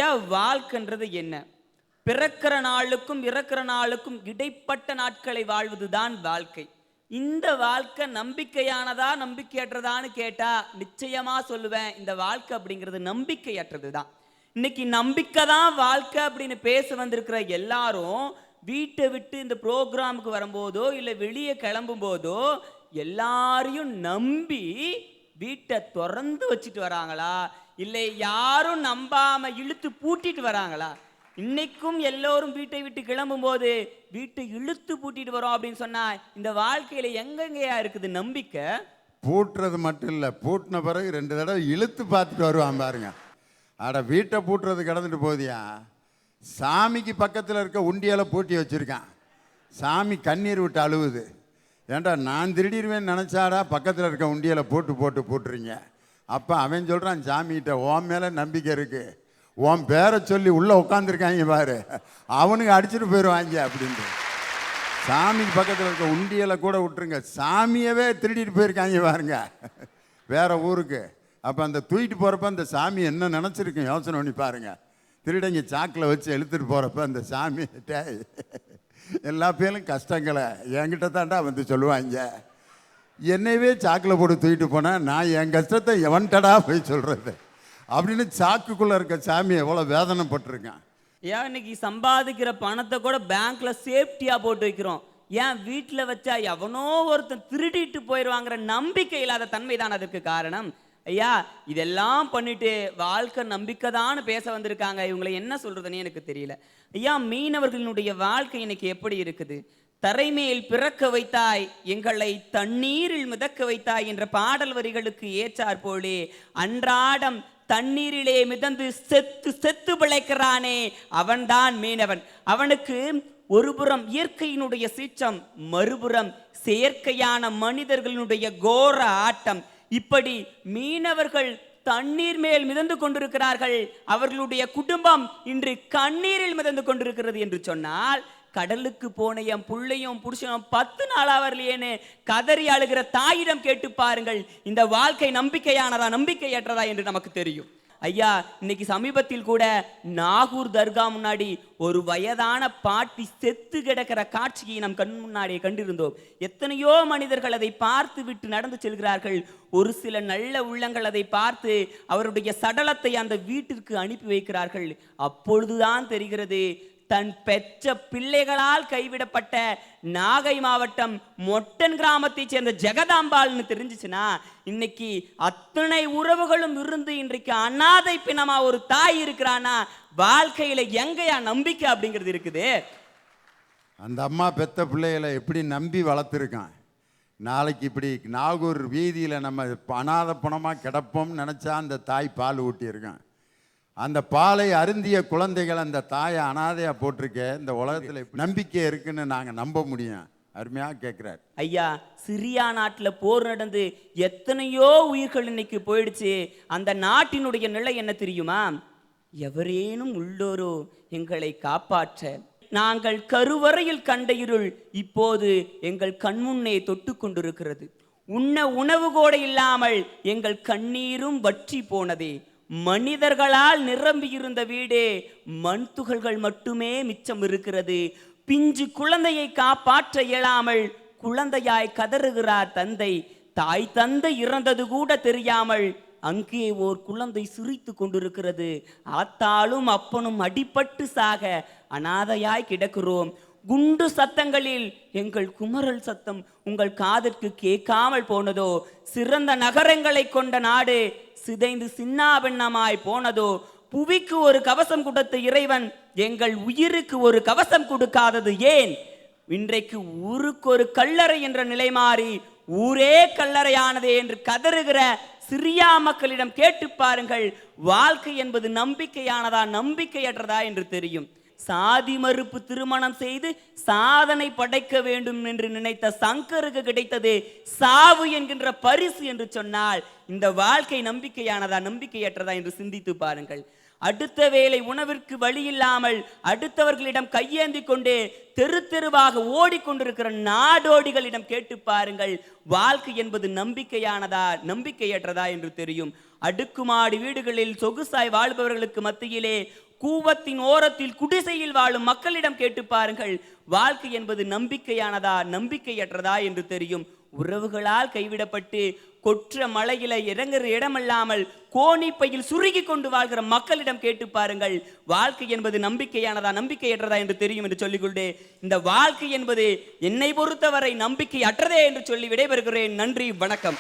ஐயா, வாழ்க்கைன்றது என்ன? பிறக்கிற நாளுக்கும் இறக்கிற நாளுக்கும் இடைப்பட்ட நாட்களை வாழ்வதுதான் வாழ்க்கை. இந்த வாழ்க்கை நம்பிக்கையானதா நம்பிக்கையற்றதான்னு கேட்டா நிச்சயமா சொல்லுவேன், இந்த வாழ்க்கை அப்படிங்கிறது நம்பிக்கையற்றது தான். இன்னைக்கு நம்பிக்கை தான் வாழ்க்கை அப்படின்னு பேச வந்திருக்கிற எல்லாரும் வீட்டை விட்டு இந்த ப்ரோக்ராமுக்கு வரும்போதோ இல்லை வெளியே கிளம்பும் போதோ எல்லாரையும் நம்பி வீட்டை திறந்து வச்சுட்டு வராங்களா, இல்லை யாரும் நம்பாம இழுத்து பூட்டிட்டு வராங்களா? இன்னைக்கும் எல்லோரும் வீட்டை விட்டு கிளம்பும் போது வீட்டை இழுத்து பூட்டிட்டு வரோம் அப்படின்னு சொன்னா இந்த வாழ்க்கையில எங்கெங்கயா இருக்குது நம்பிக்கை? பூட்டுறது மட்டும் இல்லை, பூட்டின பிறகு 2 தடவை இழுத்து பார்த்துட்டு வருவான் பாருங்க. அட, வீட்டை பூட்டுறது கிடந்துட்டு போதியா, சாமிக்கு பக்கத்தில் இருக்க உண்டியலை பூட்டி வச்சுருக்கான். சாமி கண்ணீர் விட்டு அழுவுது. ஏன்டா நான் திருடிடுவேன்னு நினச்சாடா பக்கத்தில் இருக்க உண்டியலை போட்டுறீங்க. அப்போ அவன் சொல்கிறான் சாமிகிட்ட, உன் மேலே நம்பிக்கை இருக்குது, உன் பேரை சொல்லி உள்ளே உட்காந்துருக்காங்க பாரு, அவனுக்கு அடிச்சுட்டு போயிடுவாங்க அப்படின்ட்டு. சாமிக்கு பக்கத்தில் இருக்க உண்டியலை கூட விட்டுருங்க, சாமியவே திருடிட்டு போயிருக்காங்க பாருங்க வேற ஊருக்கு. அப்போ அந்த தூக்கிட்டு போகிறப்ப அந்த சாமி என்ன நினச்சிருக்கேன் யோசனை பண்ணி பாருங்க. திருடங்க சாக்கில் வச்சு இழுத்துட்டு போகிறப்ப அந்த சாமி எல்லா பேரும் கஷ்டங்களை என்கிட்ட தாண்டா வந்து சொல்லுவாங்க. என்னையவே சாக்கில் போட்டு தூக்கிட்டு போனால் நான் என் கஷ்டத்தை எவன்டடா போய் சொல்கிறது அப்படின்னு சாக்குக்குள்ளே இருக்க சாமி எவ்வளோ வேதனைப்பட்டிருக்கேன். ஏன் இன்னைக்கு சம்பாதிக்கிற பணத்தை கூட பேங்க்ல சேஃப்டியாக போட்டு வைக்கிறோம். ஏன் வீட்டில் வச்சா எவனோ ஒருத்தன் திருடிட்டு போயிடுவாங்கிற நம்பிக்கை இல்லாத தன்மை தான் அதற்கு காரணம். ஐயா, இதெல்லாம் பண்ணிட்டு வாழ்க்கை நம்பிக்கை தான் பேச வந்திருக்காங்க. இவங்களை என்ன சொல்றதுன்னு எனக்கு தெரியல. ஐயா, மீனவர்களினுடைய வாழ்க்கை இன்னைக்கு எப்படி இருக்குது? தரைமேல் பிறக்க வைத்தாய், எங்களை தண்ணீரில் மிதக்க வைத்தாய் என்ற பாடல் வரிகளுக்கு ஏற்றாற் போலே அன்றாடம் தண்ணீரிலே மிதந்து செத்து செத்து பிழைக்கிறானே அவன்தான் மீனவன். அவனுக்கு ஒருபுறம் இயற்கையினுடைய சீற்றம், மறுபுறம் செயற்கையான மனிதர்களுடைய கோர ஆட்டம். இப்படி மீனவர்கள் தண்ணீர் மேல் மிதந்து கொண்டிருக்கிறார்கள், அவர்களுடைய குடும்பம் இன்று கண்ணீரில் மிதந்து கொண்டிருக்கிறது என்று சொன்னால், கடலுக்கு போன என் புள்ளையும் புருஷனும் 10 நாள் வரலையேன்னு கதறி அழுகிற தாயிடம் கேட்டு பாருங்கள், இந்த வாழ்க்கை நம்பிக்கையானதா நம்பிக்கையற்றதா என்று நமக்கு தெரியும். ஐயா, இன்னைக்கு சமீபத்தில் கூட நாகூர் தர்கா முன்னாடி ஒரு வயதான பாட்டி செத்து கிடக்கிற காட்சியை நம் கண் முன்னாடியே கண்டிருந்தோம். எத்தனையோ மனிதர்கள் அதை பார்த்து விட்டு நடந்து செல்கிறார்கள். ஒரு சில நல்ல உள்ளங்கள் அதை பார்த்து அவருடைய சடலத்தை அந்த வீட்டிற்கு அனுப்பி வைக்கிறார்கள். அப்பொழுதுதான் தெரிகிறது, தன் பெற்ற பிள்ளைகளால் கைவிடப்பட்ட நாகை மாவட்டம் மொட்டன் கிராமத்தை சேர்ந்த ஜெகதாம்பாள்னு தெரிஞ்சிச்சுன்னா இன்னைக்கு அத்தனை உறவுகளும் இருந்து இன்றைக்கு அனாதை பிணமா ஒரு தாய் இருக்கிறானா, வாழ்க்கையில எங்கயா நம்பிக்கை அப்படிங்கிறது இருக்குது? அந்த அம்மா பெத்த பிள்ளைகளை எப்படி நம்பி வளர்த்துருக்கான். நாளைக்கு இப்படி நாகூர் வீதியில் நம்ம அனாதை பணமாக கிடப்போம்னு நினச்சா அந்த தாய் பால் ஊட்டியிருக்கான். அந்த பாலை அருந்திய குழந்தைகள் அந்த தாயை அனாதையா போட்டிருக்க இந்த உலகத்தில் நம்பிக்கை இருக்குன்னு நாங்கள் நம்ப முடியும். அருமையாக கேட்குறாரு. ஐயா, சிரியா நாட்டில் போர் நடந்து எத்தனையோ உயிர்கள் இன்னைக்கு போயிடுச்சு. அந்த நாட்டினுடைய நிலை என்ன தெரியுமா? எவரேனும் உள்ளோரோ எங்களை காப்பாற்ற, நாங்கள் கருவறையில் கண்ட இருள் இப்போது எங்கள் கண்முன்னே தொட்டு கொண்டிருக்கிறது. உண்ண உணவு கூட இல்லாமல் எங்கள் கண்ணீரும் வற்றி போனதே. மனிதர்களால் நிரம்பி இருந்த வீடே மண் துகள்கள் மட்டுமே மிச்சம் இருக்கிறது. பிஞ்சு குழந்தையை காப்பாற்ற இயலாமல் குழந்தையாய் கதறுகிறார் தந்தை. தாய் தந்தை இறந்தது கூட தெரியாமல் அங்கே ஓர் குழந்தை சிரித்து கொண்டிருக்கிறது. ஆத்தாலும் அப்பனும் அடிபட்டு சாக அனாதையாய் கிடக்கிறோம். குண்டு சத்தங்களில் எங்கள் குமரல் சத்தம் உங்கள் காதற்கு கேட்காமல் போனதோ? சிறந்த நகரங்களை கொண்ட நாடு சிதைந்து சின்னாபின்னமாய் போனதோ? புவிக்கு ஒரு கவசம் கொடுத்த இறைவன் எங்கள் உயிருக்கு ஒரு கவசம் கொடுக்காதது ஏன்? இன்றைக்கு ஊருக்கு ஒரு கல்லறை என்ற நிலை மாறி ஊரே கல்லறையானதே என்று கதறுகிற சிரியா மக்களிடம் கேட்டு பாருங்கள், வாழ்க்கை என்பது நம்பிக்கையானதா நம்பிக்கையற்றதா என்று தெரியும். சாதி மறுப்பு திருமணம் செய்து சாதனை படைக்க வேண்டும் என்று நினைத்த சங்கருக்கு கிடைத்தது சாவு என்கின்ற பரிசு என்று சொன்னால் இந்த வாழ்க்கை நம்பிக்கையானதா நம்பிக்கையற்றதா என்று சிந்தித்து பாருங்கள். அடுத்த வேளை உணவிற்கு வழி இல்லாமல் அடுத்தவர்களிடம் கையேந்தி கொண்டே தெரு தெருவாக ஓடிக்கொண்டிருக்கிற நாடோடிகளிடம் கேட்டு பாருங்கள், வாழ்க்கை என்பது நம்பிக்கையானதா நம்பிக்கையற்றதா என்று தெரியும். அடுக்குமாடி வீடுகளில் சொகுசாய் வாழ்பவர்களுக்கு மத்தியிலே கூவத்தின் ஓரத்தில் குடிசையில் வாழும் மக்களிடம் கேட்டு பாருங்கள், வாழ்க்கை என்பது நம்பிக்கையானதா நம்பிக்கையற்றதா என்று தெரியும். உறவுகளால் கைவிடப்பட்டு கொற்ற மலையில இறங்குற இடமல்லாமல் கோணிப்பையில் சுருகி கொண்டு வாழ்கிற மக்களிடம் கேட்டு பாருங்கள், வாழ்க்கை என்பது நம்பிக்கையானதா நம்பிக்கையற்றதா என்று தெரியும் என்று சொல்லிக்கொண்டே இந்த வாழ்க்கை என்பது என்னை பொறுத்தவரை நம்பிக்கை அற்றதே என்று சொல்லி விடைபெறுகிறேன். நன்றி, வணக்கம்.